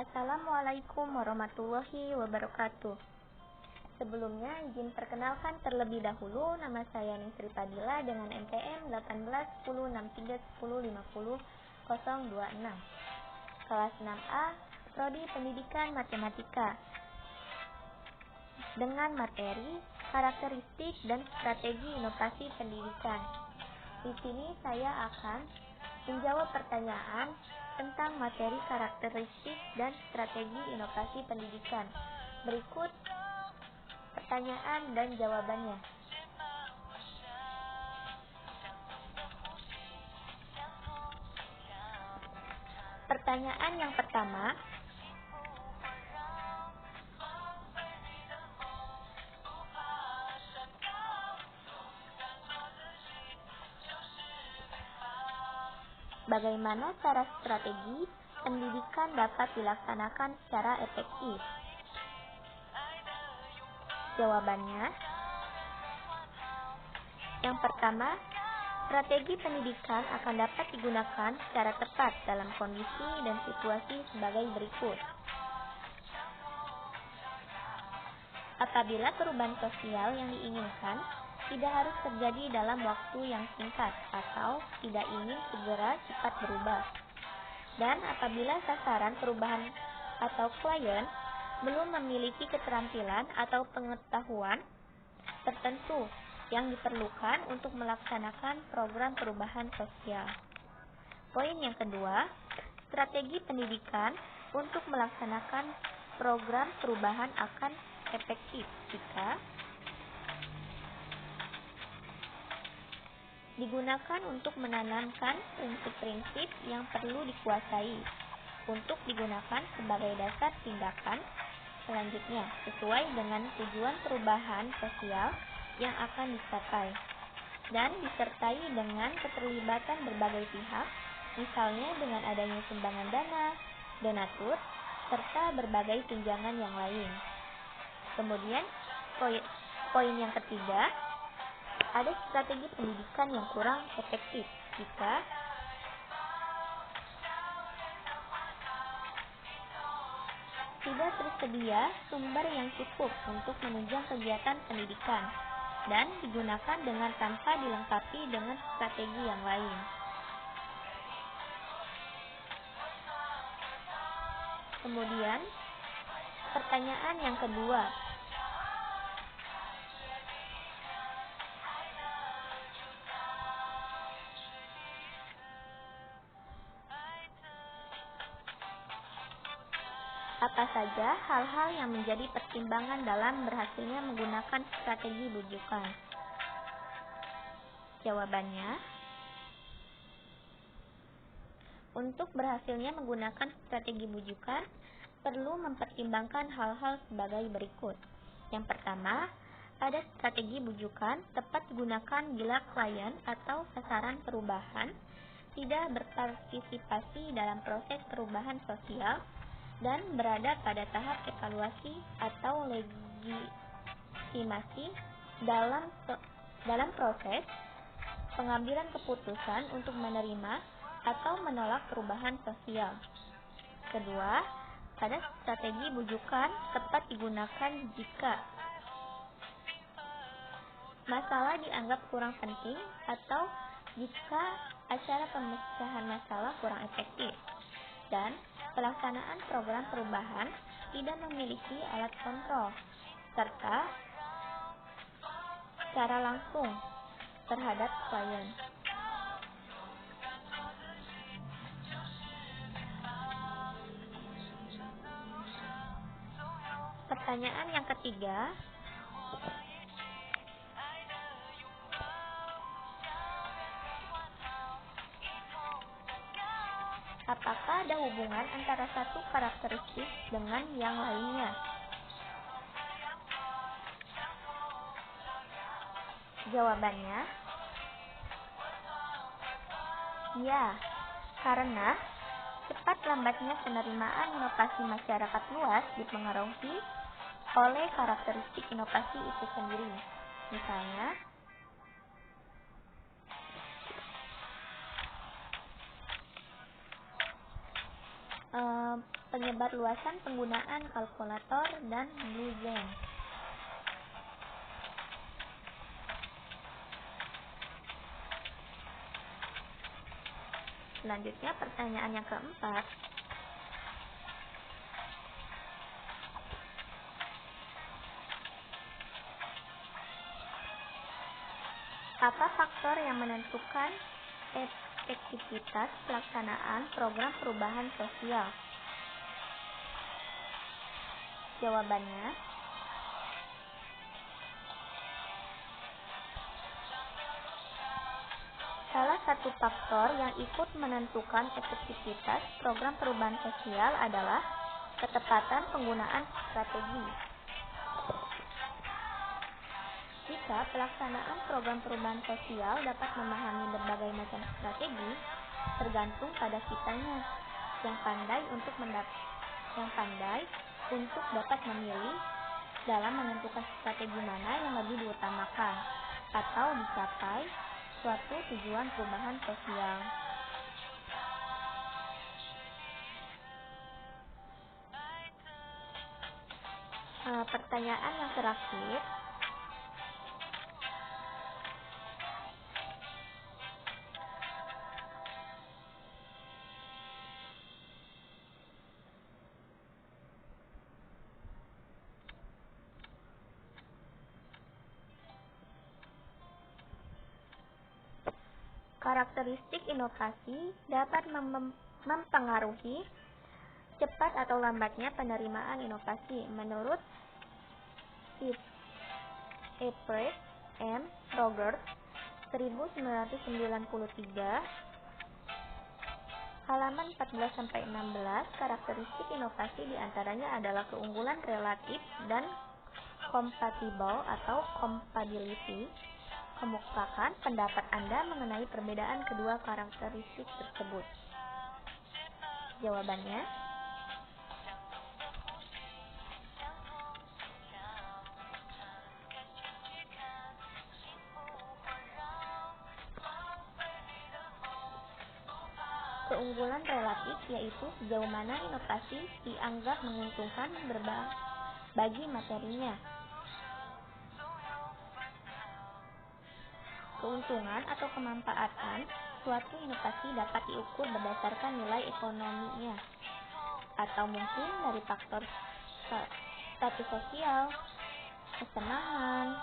Assalamualaikum warahmatullahi wabarakatuh. Sebelumnya izin perkenalkan terlebih dahulu, nama saya Nisri Padilla dengan NPM 181063105026, kelas 6A, Prodi Pendidikan Matematika, dengan materi karakteristik dan strategi inovasi pendidikan. Di sini saya akan menjawab pertanyaan tentang materi karakteristik dan strategi inovasi pendidikan. Berikut pertanyaan dan jawabannya. Pertanyaan yang pertama, bagaimana cara strategi pendidikan dapat dilaksanakan secara efektif? Jawabannya, yang pertama, strategi pendidikan akan dapat digunakan secara tepat dalam kondisi dan situasi sebagai berikut. Apabila perubahan sosial yang diinginkan tidak harus terjadi dalam waktu yang singkat atau tidak ingin segera cepat berubah. Dan apabila sasaran perubahan atau klien belum memiliki keterampilan atau pengetahuan tertentu yang diperlukan untuk melaksanakan program perubahan sosial. Poin yang kedua, strategi pendidikan untuk melaksanakan program perubahan akan efektif jika digunakan untuk menanamkan prinsip-prinsip yang perlu dikuasai untuk digunakan sebagai dasar tindakan selanjutnya sesuai dengan tujuan perubahan sosial yang akan dicapai, dan disertai dengan keterlibatan berbagai pihak, misalnya dengan adanya sumbangan dana, donatur, serta berbagai tunjangan yang lain. Kemudian, poin yang ketiga, ada strategi pendidikan yang kurang efektif jika tidak tersedia sumber yang cukup untuk menunjang kegiatan pendidikan dan digunakan dengan tanpa dilengkapi dengan strategi yang lain. Kemudian, pertanyaan yang kedua, apa saja hal-hal yang menjadi pertimbangan dalam berhasilnya menggunakan strategi bujukan? Jawabannya, untuk berhasilnya menggunakan strategi bujukan perlu mempertimbangkan hal-hal sebagai berikut. Yang pertama, pada strategi bujukan tepat digunakan bila klien atau sasaran perubahan tidak berpartisipasi dalam proses perubahan sosial dan berada pada tahap evaluasi atau legitimasi dalam proses pengambilan keputusan untuk menerima atau menolak perubahan sosial. Kedua, pada strategi bujukan tepat digunakan jika masalah dianggap kurang penting atau jika acara pemecahan masalah kurang efektif, dan pelaksanaan program perubahan tidak memiliki alat kontrol serta secara langsung terhadap klien. Pertanyaan yang ketiga, apakah ada hubungan antara satu karakteristik dengan yang lainnya? Jawabannya, ya, karena cepat lambatnya penerimaan inovasi masyarakat luas dipengaruhi oleh karakteristik inovasi itu sendiri. Misalnya, penyebarluasan penggunaan kalkulator dan Bluezen. Selanjutnya pertanyaan yang keempat. Apa faktor yang menentukan efektivitas pelaksanaan program perubahan sosial? Jawabannya, salah satu faktor yang ikut menentukan efektivitas program perubahan sosial adalah ketepatan penggunaan strategi. Jika pelaksanaan program perubahan sosial dapat memahami berbagai macam strategi, tergantung pada kitanya yang pandai untuk dapat memilih dalam menentukan strategi mana yang lebih diutamakan atau dicapai suatu tujuan perubahan sosial. Pertanyaan yang terakhir. Karakteristik inovasi dapat mempengaruhi cepat atau lambatnya penerimaan inovasi. Menurut Everett M. Rogers 1993, halaman 14-16, karakteristik inovasi diantaranya adalah keunggulan relatif dan compatible atau compatibility. Kemukakan pendapat Anda mengenai perbedaan kedua karakteristik tersebut. Jawabannya, keunggulan relatif yaitu sejauh mana inovasi dianggap menguntungkan bagi materinya. Keuntungan atau kemanfaatan suatu inovasi dapat diukur berdasarkan nilai ekonominya, atau mungkin dari faktor status sosial, kesenangan,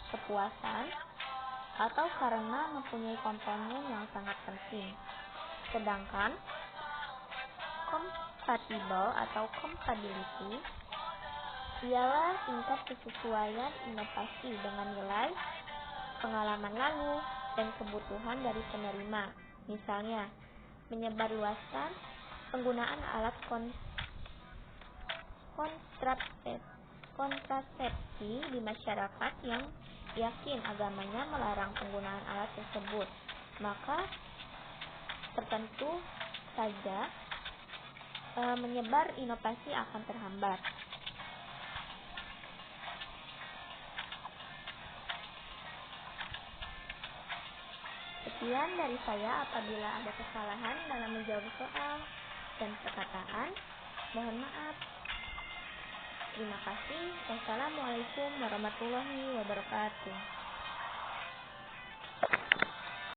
kepuasan, atau karena mempunyai komponen yang sangat penting. Sedangkan compatible atau compatibility ialah tingkat kesesuaian inovasi dengan nilai pengalaman lalu dan kebutuhan dari penerima. Misalnya, menyebarluaskan penggunaan alat kontrasepsi di masyarakat yang yakin agamanya melarang penggunaan alat tersebut, maka tertentu saja menyebar inovasi akan terhambat. Sekian dari saya. Apabila ada kesalahan dalam menjawab soal dan perkataan, mohon maaf. Terima kasih. Wassalamualaikum warahmatullahi wabarakatuh.